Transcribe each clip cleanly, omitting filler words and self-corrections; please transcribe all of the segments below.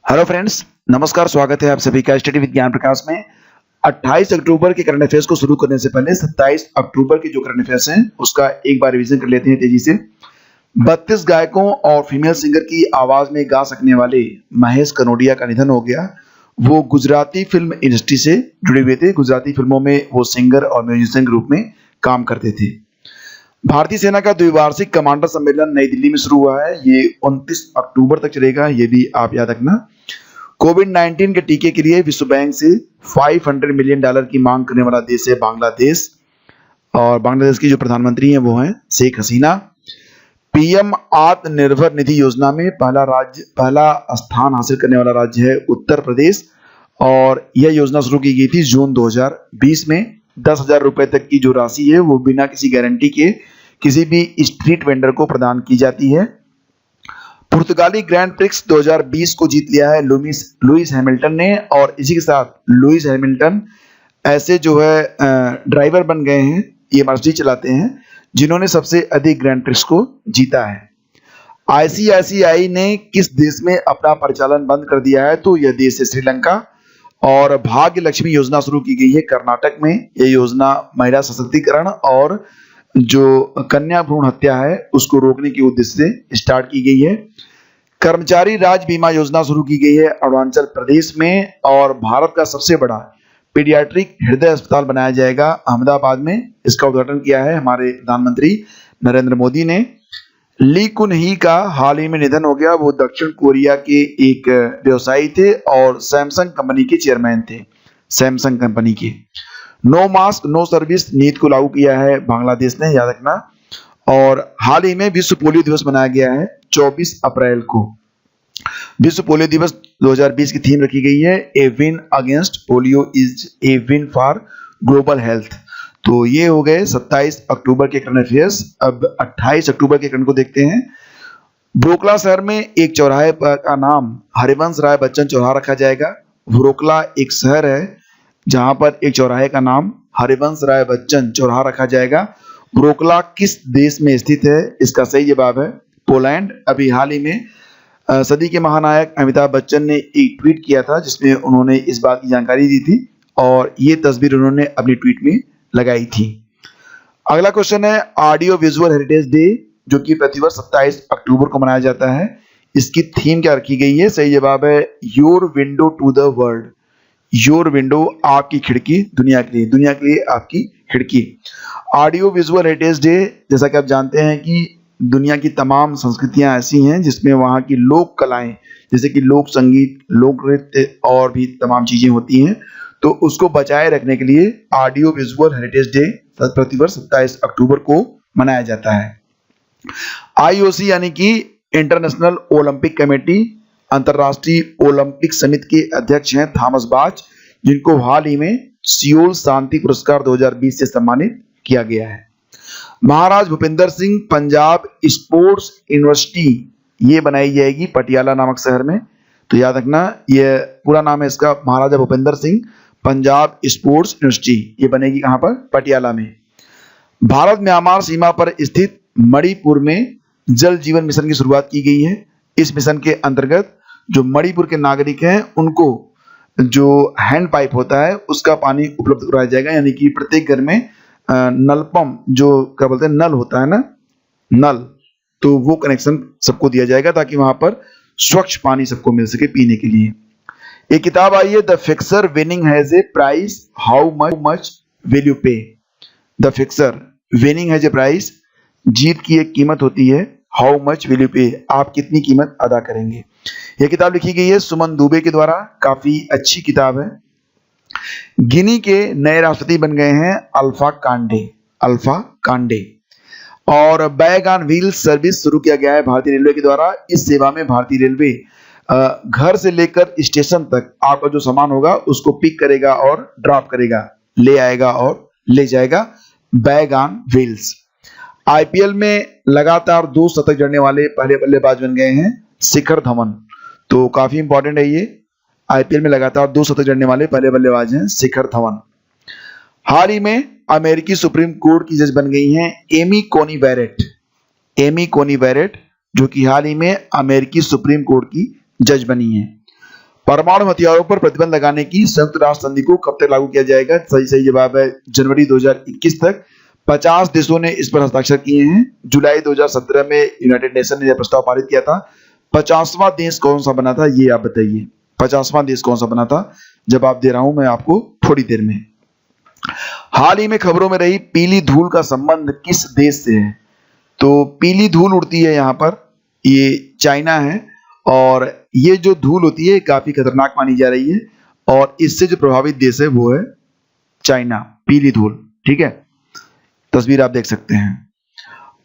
Hello friends, नमस्कार। स्वागत है आप सभी का स्टडी विद ज्ञान प्रकाश में। 28 अक्टूबर के करंट अफेयर्स को शुरू करने से पहले 27 अक्टूबर के जो करंट अफेयर्स हैं उसका एक बार रिवीजन कर लेते हैं तेजी से। 32 गायकों और फीमेल सिंगर की आवाज में गा सकने वाले महेश कनोडिया का निधन हो गया। वो गुजराती फिल्म इंडस्ट्री से जुड़े हुए थे। गुजराती फिल्मों में वो सिंगर और म्यूजिशियन के रूप में काम करते थे। भारतीय सेना का द्विवार्षिक कमांडर सम्मेलन नई दिल्ली में शुरू हुआ है। ये 29 अक्टूबर तक चलेगा, ये भी आप याद रखना। कोविड-19 के टीके के लिए विश्व बैंक से $500 मिलियन की मांग करने वाला देश है बांग्लादेश। और बांग्लादेश की जो प्रधानमंत्री हैं वो हैं शेख हसीना। पीएम आत्मनिर्भर निधि योजना में पहला स्थान हासिल करने वाला राज्य है उत्तर प्रदेश। और यह योजना शुरू की गई थी जून 2020 में। 10,000 रुपए तक की जो राशि है वो बिना किसी गारंटी के किसी भी स्ट्रीट वेंडर को प्रदान की जाती है। पुर्तगाली ग्रैंड प्रिक्स 2020 को जीत लिया है लुइस हैमिल्टन ने। और इसी के साथ लुइस हैमिल्टन ऐसे जो है ड्राइवर बन गए हैं, ये मर्सिडीज चलाते हैं, जिन्होंने सबसे अधिक ग्रैंड प्रिक्स को जीता है। आईसीआईसीआई ने किस देश में अपना परिचालन बंद कर दिया है? तो यह देश है श्रीलंका। और भाग्य लक्ष्मी योजना शुरू की गई है कर्नाटक में। यह योजना महिला सशक्तिकरण और जो कन्या भ्रूण हत्या है उसको रोकने के उद्देश्य से स्टार्ट की गई है। कर्मचारी राज्य बीमा योजना शुरू की गई है अरुणाचल प्रदेश में। और भारत का सबसे बड़ा पीडियाट्रिक हृदय अस्पताल बनाया जाएगा अहमदाबाद में। इसका उद्घाटन किया है हमारे प्रधानमंत्री नरेंद्र मोदी ने। ली कुन ही का हाल ही में निधन हो गया। वो दक्षिण कोरिया के एक व्यवसायी थे और सैमसंग कंपनी के चेयरमैन थे। सैमसंग कंपनी के नो मास्क नो सर्विस नीति को लागू किया है बांग्लादेश ने, याद रखना। और हाल ही में विश्व पोलियो दिवस मनाया गया है 24 अप्रैल को। विश्व पोलियो दिवस 2020 की थीम रखी गई है a win against polio is a win for global health. तो ये हो गए 27 अक्टूबर के करंट अफेयर्स। अब 28 अक्टूबर के करंट को देखते हैं। ब्रोकला शहर में एक चौराहे का नाम हरिवंश राय बच्चन चौराहा रखा जाएगा। ब्रोकला एक शहर है जहां पर एक चौराहे का नाम हरिवंश राय बच्चन चौराहा रखा जाएगा। ब्रोकला किस देश में स्थित है? इसका सही जवाब है पोलैंड। अभी हाल ही में सदी के महानायक अमिताभ बच्चन ने एक ट्वीट किया था जिसमें उन्होंने इस बात की जानकारी दी थी और ये तस्वीर उन्होंने अपनी ट्वीट में लगाई थी। अगला क्वेश्चन है ऑडियो विजुअल हेरिटेज डे, जो कि प्रतिवर्ष 27 अक्टूबर को मनाया जाता है। इसकी थीम क्या रखी गई है? सही जवाब है your window to the world. Your window आपकी खिड़की दुनिया के लिए, दुनिया के लिए आपकी खिड़की। ऑडियो विजुअल हेरिटेज डे, जैसा कि आप जानते हैं कि दुनिया की तमाम संस्कृतियां ऐसी हैं जिसमें वहाँ की लोक कलाएं जैसे कि लोक संगीत, लोक नृत्य और भी तमाम चीजें होती हैं, तो उसको बचाए रखने के लिए ऑडियो विजुअल हेरिटेज डे प्रतिवर्ष 27 अक्टूबर को मनाया जाता है। आईओसी यानी कि इंटरनेशनल ओलंपिक कमेटी, अंतरराष्ट्रीय ओलंपिक समिति के अध्यक्ष हैं थॉमस बाच, जिनको हाल ही में सियोल शांति पुरस्कार 2020 से सम्मानित किया गया है। महाराज भूपिंदर सिंह पंजाब स्पोर्ट्स यूनिवर्सिटी ये बनाई जाएगी पटियाला नामक शहर में। तो याद रखना, यह पूरा नाम है इसका महाराजा भूपिंदर सिंह पंजाब स्पोर्ट्स यूनिवर्सिटी। ये बनेगी कहां पर? पटियाला में। भारत म्यांमार सीमा पर स्थित मणिपुर में जल जीवन मिशन की शुरुआत की गई है। इस मिशन के अंतर्गत जो मणिपुर के नागरिक हैं उनको जो हैंड पाइप होता है उसका पानी उपलब्ध कराया जाएगा। यानी कि प्रत्येक घर में नल पंप, जो क्या बोलते हैं नल होता है ना, नल, तो वो कनेक्शन सबको दिया जाएगा ताकि वहां पर स्वच्छ पानी सबको मिल सके पीने के लिए। एक किताब आई है the fixer winning has a price how much will you pay. The fixer winning has a price, जीत की एक कीमत होती है, हाउ मच विल यू पे, आप कितनी कीमत अदा करेंगे। यह किताब लिखी गई है सुमन दुबे के द्वारा, काफी अच्छी किताब है। गिनी के नए राष्ट्रपति बन गए हैं अल्फा कांडे। अल्फा कांडे। और बैग ऑन व्हील सर्विस शुरू किया गया है भारतीय रेलवे के द्वारा। इस सेवा में भारतीय रेलवे घर से लेकर स्टेशन तक आपका जो सामान होगा उसको पिक करेगा और ड्रॉप करेगा, ले आएगा और ले जाएगा। Bag on wheels. आईपीएल में लगातार 2 शतक जड़ने वाले पहले बल्लेबाज बन गए हैं शिखर धवन। तो काफी इंपॉर्टेंट है ये। आईपीएल में लगातार 2 शतक जड़ने वाले पहले बल्लेबाज हैं शिखर धवन। हाल ही में अमेरिकी सुप्रीम कोर्ट की जज बन गई हैं एमी कोनी बैरेट। एमी कोनी बैरेट जो कि हाल ही में अमेरिकी सुप्रीम कोर्ट की जज बनी हैं। परमाणु हथियारों पर प्रतिबंध लगाने की संयुक्त राष्ट्र संधि को कब तक लागू किया जाएगा? सही जवाब है जनवरी 2021 तक। 50 देशों ने इस पर हस्ताक्षर किए हैं। जुलाई 2017 में यूनाइटेड नेशन ने यह प्रस्ताव पारित किया था। 50वां देश कौन सा बना था, ये आप बताइए। 50वां देश कौन सा बना था? जवाब दे रहा हूं मैं आपको थोड़ी देर में। हाल ही में खबरों में रही पीली धूल का संबंध किस देश से है? तो पीली धूल उड़ती है यहाँ पर, ये चाइना है, और ये जो धूल होती है काफी खतरनाक मानी जा रही है, और इससे जो प्रभावित देश है वो है चाइना। पीली धूल, ठीक है, तस्वीर आप देख सकते हैं।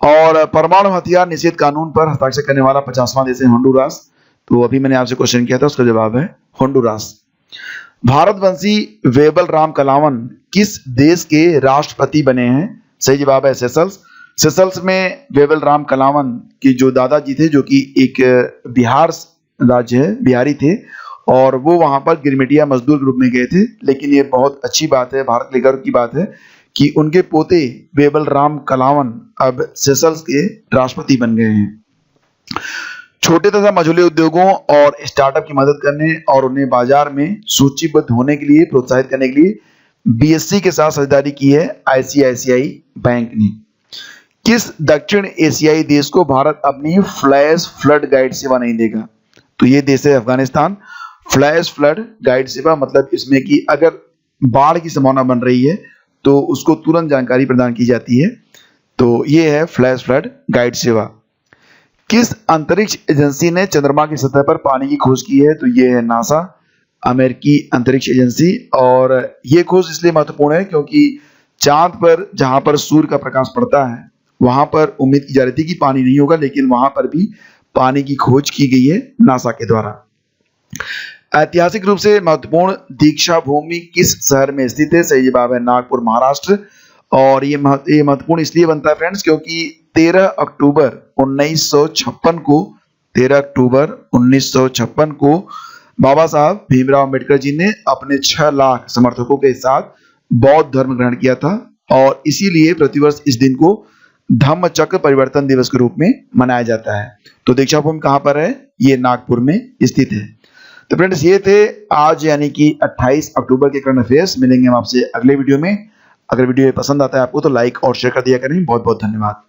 और परमाणु हथियार निषेध कानून पर हस्ताक्षर करने वाला 50वां देश है होंडुरास। तो अभी मैंने आपसे क्वेश्चन किया था, उसका जवाब है होंडुरास। भारतवंशी वेबल राम कलावन किस देश के राष्ट्रपति बने हैं? सही जवाब है सेशल्स। सेशल्स में वेबल राम कलावन के जो दादाजी थे, जो कि एक बिहार राज्य है, बिहारी थे, और वो वहां पर गिरमिटिया मजदूर के रूप में गए थे। लेकिन ये बहुत अच्छी बात है, भारत के लिए गर्व की बात है कि उनके पोते वेबल राम कलावन अब सेशल्स के राष्ट्रपति बन गए हैं। छोटे तथा मझोले उद्योगों और स्टार्टअप की मदद करने और उन्हें बाजार में सूचीबद्ध होने के लिए प्रोत्साहित करने के लिए बीएससी के साथ साझेदारी की है आईसीआईसीआई बैंक ने। किस दक्षिण एशियाई देश को भारत अपनी फ्लैश फ्लड गाइड सेवा नहीं देगा? तो ये देश है अफगानिस्तान। फ्लैश फ्लड गाइड सेवा मतलब इसमें कि अगर बाढ़ की संभावना बन रही है तो उसको तुरंत जानकारी प्रदान की जाती है। तो ये है फ्लैश फ्लड गाइड सेवा। किस अंतरिक्ष एजेंसी ने चंद्रमा की सतह पर पानी की खोज की है? तो ये है नासा, अमेरिकी अंतरिक्ष एजेंसी। और ये खोज इसलिए महत्वपूर्ण है क्योंकि चांद पर जहां पर सूर्य का प्रकाश पड़ता है वहां पर उम्मीद की जा रही थी कि पानी नहीं होगा, लेकिन वहां पर भी पानी की खोज की गई है नासा के द्वारा। ऐतिहासिक रूप से महत्वपूर्ण दीक्षा भूमि किस शहर में स्थित है? सही जवाब है नागपुर, महाराष्ट्र। और ये महत्वपूर्ण इसलिए बनता है फ्रेंड्स क्योंकि 13 अक्टूबर 1956 को बाबा साहब भीमराव अम्बेडकर जी ने अपने 6 लाख समर्थकों के साथ बौद्ध धर्म ग्रहण किया था, और इसीलिए प्रतिवर्ष इस दिन को धम्म चक्र परिवर्तन दिवस के रूप में मनाया जाता है। तो दीक्षा भूमि कहां पर है? ये नागपुर में स्थित है। तो फ्रेंड्स ये थे आज यानी कि 28 अक्टूबर के करंट अफेयर्स। मिलेंगे हम आपसे अगले वीडियो में। अगर वीडियो पसंद आता है आपको तो लाइक और शेयर कर दिया करें। बहुत बहुत धन्यवाद।